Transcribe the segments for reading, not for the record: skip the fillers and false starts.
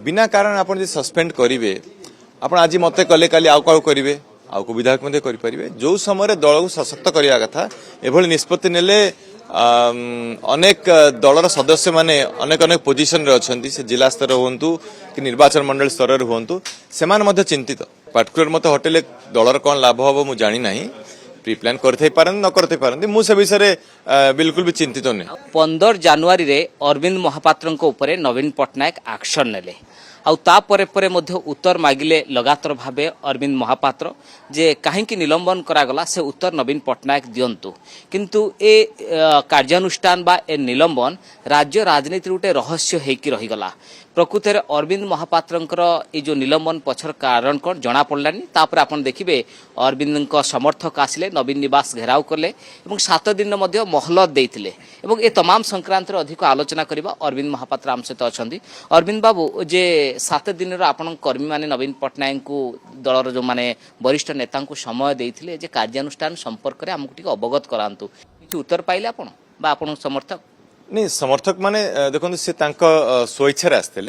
बिना कारण आप सस्पेंड करेंगे आप आज मत कले काली आउ क्या करेंगे आउ को विधायक करेंगे जो समय दल को सशक्त करने कथा एभली निष्पत्ति नेले अनेक दलर सदस्य माने अनेक अनेक पोजिशन रे अछंती से जिला स्तर हुंतु कि निर्वाचन मंडल स्तर रे हुंतु से चिंतित पार्टिकुलर मत हटेले दलर कौन लाभ हम मुझे जानी ना प्री प्लान करते न करते पारंती मु से विषय बिल्कुल भी चिंतित नहीं 15 जनवरी रे अरविंद महापात्र ऊपर नवीन पट्टनायक एक्शन नेले आउे उत्तर मागिले लगातार भावे अरविंद महापात्र जे कहीं निलंबन करागला से उत्तर नवीन पट्टनायक दिंतु किंतु ए कार्यानुष्ठान बा ए निलंबन राज्य राजनीति गोटे रहस्य होकर रहीगला प्रकृत में अरविंद महापात्र ये जो निलंबन पछर कारण कौन जना पड़लानी तापर आपन देखिए अरविंद समर्थक आसिले नवीन निवास घेराव कले 7 दिन महलत देते ये तमाम संक्रांत अधिक आलोचना करबा अरविंद महापात्र आम सहित अच्छा अरविंद बाबू जे 7 दिन आपण कर्मी माने नवीन पट्टनायक को दलर जो माने वरिष्ठ नेता को समय देते जे कार्यानुष्ठान संपर्क में आमको अवगत करातु कि उत्तर पाइले आपण बा आपण समर्थक नहीं समर्थक माने देखो सी स्वेच्छा आसते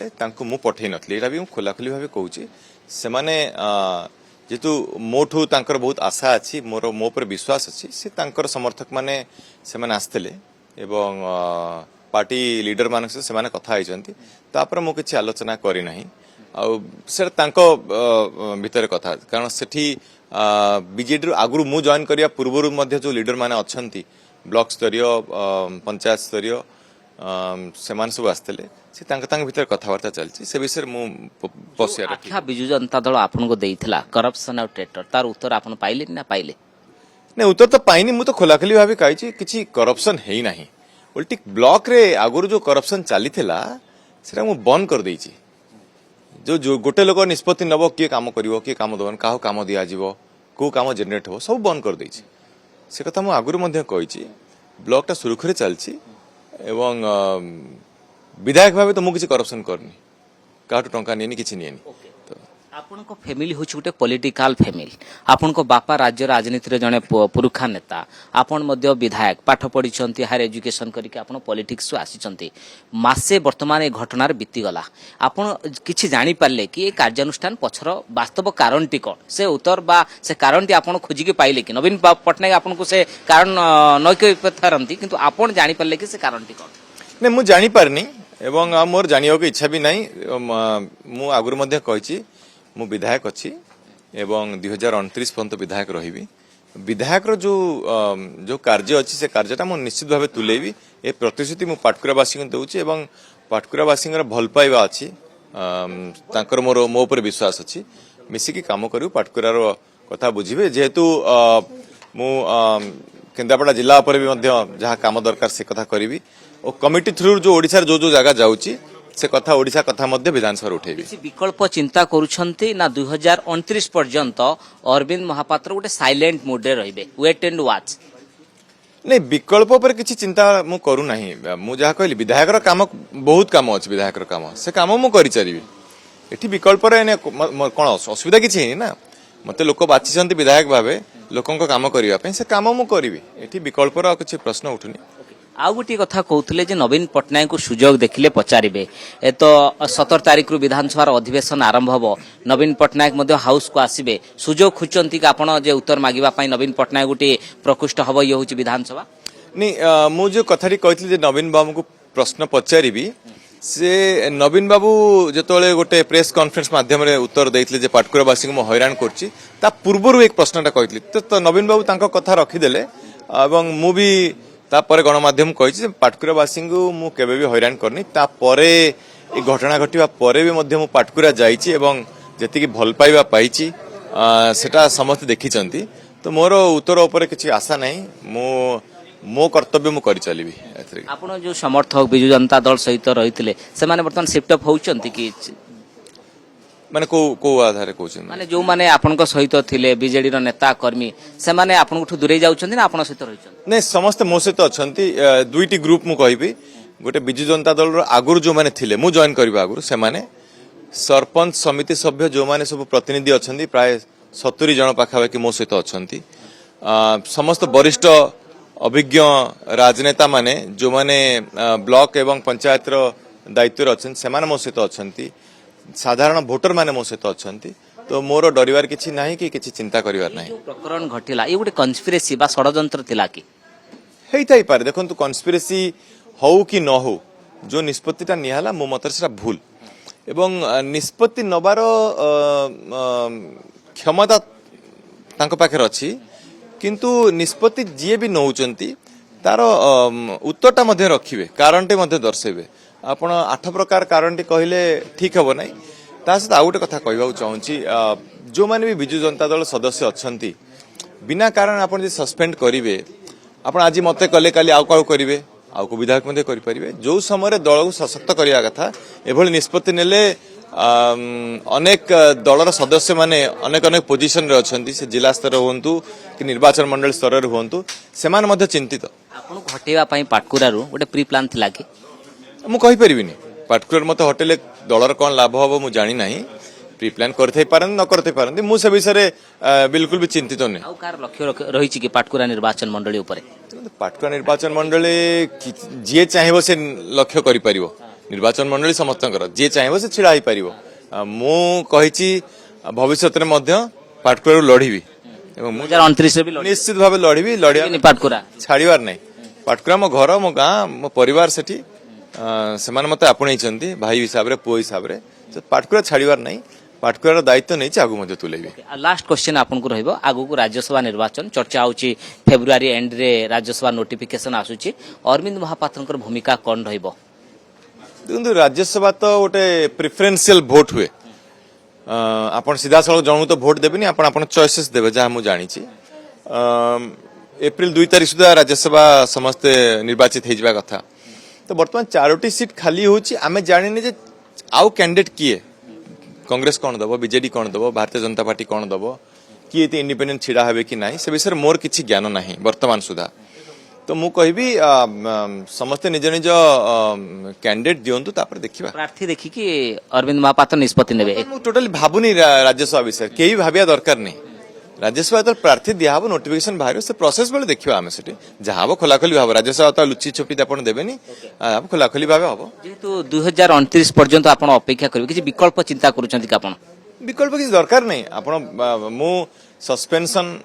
मु पठे नी भी खोलाखोली भाव कहूँ से माने जेतु मोठू तांकर बहुत आशा अच्छी मोर मो पर विश्वास अच्छी से तांकर समर्थक माने से माने आसते एवं पार्टी लीडर मान से माने कथा होइचंती तापर मु किछि आलोचना करी नाही आ से तांको भीतर कथा कारण सेठी बीजेडी आगुरु मु जॉइन करिया पूर्वरु मध्य जो लीडर माने अछंती ब्लॉक स्तरीय पंचायत स्तरीय से सब आसते भीतर कथबार्ता चलती से विषय आख्या बिजु जनता दल आपन को देइथिला करप्शन और ट्रेटर तार उत्तर आपन पाइले ना पाइले नहीं उत्तर तो पाइनी मु तो खोलाखोली भाव कही किसी करप्शन है ना उल्टी ब्लॉक रे आगुरु जो करप्शन चली से बंद कर देइछि जो गोटे लोक निष्पत्ति नब किए काम करिवो किए काम दबन काहो काम दिया जीवो को काम जनरेट हो सब बंद कर देइछि से कथा मु आगुरु मध्ये कहिछि ब्लॉक टा सुरखुरे चलछि एवं विधायक भाव तो मु किछि करप्शन करनी काटू टंका नेनी किछि नेनी आपण को फैमिली होछि गोटे पॉलिटिकल फैमिली आपण को बापा राज्य राजनीति रे जने पुरुखा नेता आपण मध्य विधायक पाठ पढिछंती हायर एजुकेशन करिके आपण पॉलिटिक्स सु आसीचंती मासे वर्तमान ए घटनार बीती गला आपण किछि जानि पारले कि ए कार्यानुष्ठान पछर वास्तव कारण टी कोन से उत्तर बा से कारण टी आपण खोजी के पाइले कि नवीन पट्टनायक आपण को से कारण नयके पथरंती किंतु आपण जानि पारले कि से कारण टी कोन ने मु जानि पारनी एवं मोर जानियो के इच्छा भी नाही मु आगुरु मध्ये कहिछि मु विधायक अच्छी एवं 2029 पर्यंत विधायक रही विधायक जो कार्य अच्छी से कार्यटा मु निश्चित भाव तुलेबी ए प्रतिश्रुति मु पाटकुरावासी को दूची एवं पाटकुरावासी भल पाइबा अच्छी मोर मो उपर विश्वास अच्छी मिसिकी काम करू पाटकुरार कथा बुझे जेहेतु मु केन्द्रापड़ा जिला उपर भी जहाँ काम दरकार से कथा करी और कमिटी थ्रु जो ओडिशा जो जगह जाऊँगी से कथा ओडिशा कथा मध्य विधानसभा उठेबी विकल्प चिंता करूछंती ना 2029 पर्यंत अरविंद महापात्र गोटे साइलेंट मोड रे रहिबे वेट एंड वॉच नहीं विकल्प पर किसी चिंता मु करू नाही मु जहा कहली विधायक काम बहुत काम अछि विधायक काम से काम मु करि चलिबी एठी विकल्प रे कोन असुविधा किछि ना मते लोक बाछिसंती विधायक भाबे लोकन काम करिया पे से काम मु करिबी एठी विकल्प रो किछि प्रश्न उठुनी आउ गोटे कथा कहते जे नवीन पट्टनायक को सुजोग देखिले पचारे ए तो 17 तारिख रु विधानसभा अधिवेशन आरंभ हम नवीन पट्टनायक हाउस को आसबे सुजोग खोजती कि आपड़ जे उत्तर मागिबा नवीन पट्टनायक गोटे प्रकोष्ठ हम ये हूँ विधानसभा नहीं मु जो कथाटी कही नवीन बाबू को प्रश्न पचारि से नवीन बाबू जो गोटे प्रेस कॉन्फ्रेंस माध्यम उत्तर देते पाटकुरावासी को हैरान कर पूर्वर एक प्रश्नटा कही तो नवीन बाबू कथा रखीदे और मु भी तापर गणमाध्यम कही पाटकुरावासी को मु केबे भी हैरान करनी तापरे ए घटना घटिबा परे भी मध्य मु पाटकुरा जाइछि एवं जेतिकी भल पाइबा पाइछि सेटा समस्त देखिचंती तो मोर उत्तर ऊपर किछि आशा नहीं मो कर्तव्य मु करि चलिबी आपण जो समर्थक बिजु जनता दल सहित रहितले से माने वर्तमान शिफ्ट अप होउचंती कि माने को आधार कहउछ माने जो माने आपन को सहित थिले बीजेडी रो नेता कर्मी से माने आपन को दूरे जाउचंती ना आपन सहित रहिचंती नहीं समस्त मो सहित अछंती दुईटी ग्रुप मु कहबी गोटे बिजु जनता दल रो आगुर जो माने थिले मु जॉइन करबा आगुर से माने सरपंच समिति सभ्य जो माने सब प्रतिनिधि अछंती प्राय 70 जन पाखा कि मो सहित अछंती समस्त वरिष्ठ अभिज्ञ राजनेता माने जो माने ब्लॉक एवं पंचायत रो दायित्व अछन से माने मो सहित अछंती साधारण भोटर माने मो सहित अछंती तो मोर डरिवार किछि नाही कि किछि चिंता करिवार नाही जो प्रकरण घटिला ये गोटे कन्स्पिरेसी बा षडयंत्र थिला कि हेई पारे देखो कन्स्पिरेसी हौ कि न हो जो निष्पत्तिटा निहाला मो मतर सेटा भूल एवं निष्पत्ति नबार क्षमता तांको पाखे अछि किंतु निष्पत्ति जीए भी नौचंती तार उत्तरटा मध्य रखिबे कारणटे मध्य दर्शेबे आपण 8 प्रकार कारणटी कहले ठीक हबो नाही ता सहित आउ गोटे कथा कहबा चाहूची जो माने भी बिजु जनता दल सदस्य अछंती बिना कारण आपण जे सस्पेंड करिवे आपण आज मते कले काली आउ काउ करिवे आउ को विधायक मध्ये करि परिबे जो समय दल को सशक्त करिया कथा एभली निष्पत्ति नेले अनेक दलर सदस्य माने अनेक अनेक पोजिशन रे अछंती से जिला स्तर होंतु कि निर्वाचन मंडल स्तर रे होंतु सेमान मध्ये चिंतित आपण घटेवा पई पाटकुरारू गोटे प्री प्लान थिला कि मु कहि परिबिनी पार्टिकुलर मते होटेल दलर कोन लाभ हबो मु जानि नाही प्री प्लान करथै पारन न करथै पारन मु से विषय रे बिल्कुल भी चिंतित नै आउ कार लक्ष्य रहिछि कि पाटकुरा निर्वाचन मंडली ऊपर पाटकुरा निर्वाचन मंडली जे चाहिबो से लक्ष्य करि परिबो निर्वाचन मंडली समस्तकर जे चाहिबो से छिड़ा ही परिबो मु कहिछि भविष्यत रे मध्य पाटकुरा लढिबी एवं 2029 रे भी निश्चित भाबे लढिबी लढिया पाटकुरा छाड़ीवार नहीं पाटकुरा मो घर मो गाँ मो परिवार सेठी सेमान मते आपणै छंती भाई हिसाब रे पुओ हिसाब रे पाटकुरा छाड़ीवार नहीं पाटकुरार दायित्व नहीं आगु मध्य तुलेबी लास्ट क्वेश्चन आपन को रहइबो आगु को राज्यसभा निर्वाचन चर्चा होची फेब्रुआरी एंड रे राज्यसभा नोटिफिकेशन आसुची अरविंद महापात्रकर भूमिका कोन रहइबो देखो राज्यसभा तो गोटे प्रिफरेंशियल भोट हुए आपण सीधा सड़क जनू तो भोट देबेनी आपण आपण चॉइसेस देबे जहाँ मु जानी छी एप्रिल 2 तारिख सुधा राज्यसभा समस्त निर्वाचित हो जावा कथा तो वर्तमान 4टी सीट खाली होची आमे जानिने जे आउ कैंडिडेट किए कांग्रेस कौन दबो बीजेडी कौन दबो भारतीय जनता पार्टी कौन दबो किए ते इंडिपेंडेंट छिड़ा हेबे कि नाही से विषय मोर किछि ज्ञान नाही वर्तमान सुधा तो मु कहबी समस्त निज निज कैंडिडेट दियंतु तापर देखिबा प्रार्थी देखि कि अरविंद महापात्र निष्पत्ति नेबे मु टोटली भाबुनी राज्यसभा विषय केही भाबिया दरकार नहीं राज्यसभा तो प्रार्थी दियाबो नोटिफिकेशन बाहर से प्रोसेस बेले देखिबा आमे सेठी जहाबो खोलाखोली भाव राज्यसभा तो लुचि छुपी आपण देबेनी खोलाखोली भाव हबो जेतु 2029 पर्यंत आपण अपेक्षा करबे कि विकल्प चिंता करूचंती कि आपण विकल्प किसी दरकार नहीं आपण मु सस्पेंशन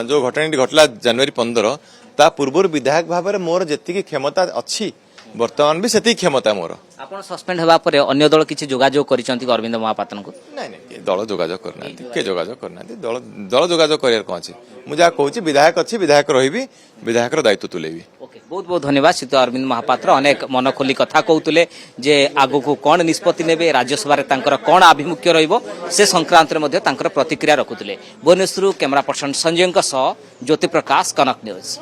जो घटना घटला जनवरी 15 ता पूर्व विधायक भाव में मोर जेतिकी क्षमता अच्छी वर्तमान भी सेती क्षमता मोर आपण सस्पेंड हेबा परे अन्य दल किछि जोगाजोग करिसंती अरविंद महापात्र को नहीं नहीं दल जोगाजोग करना के जोगाजोग करना दल जोगाजोग करियर कोन अछि मु जा कहूची विधायक अछि विधायक रहिबी विधायक रो दायित्व तुलेबी ओके बहुत बहुत धन्यवाद श्री अरविंद महापात्र अनेक मन खोली कथा कहउतले जे आगु को कोन निष्पत्ति नेबे राज्यसभा रे तांकर कोन आभिमुख्य रहइबो से संक्रांत रे मध्ये तांकर प्रतिक्रिया रखुतले भुवनेश्वर कैमरा पर्सन संजयଙ୍କ सह ज्योति प्रकाश कनक न्यूज।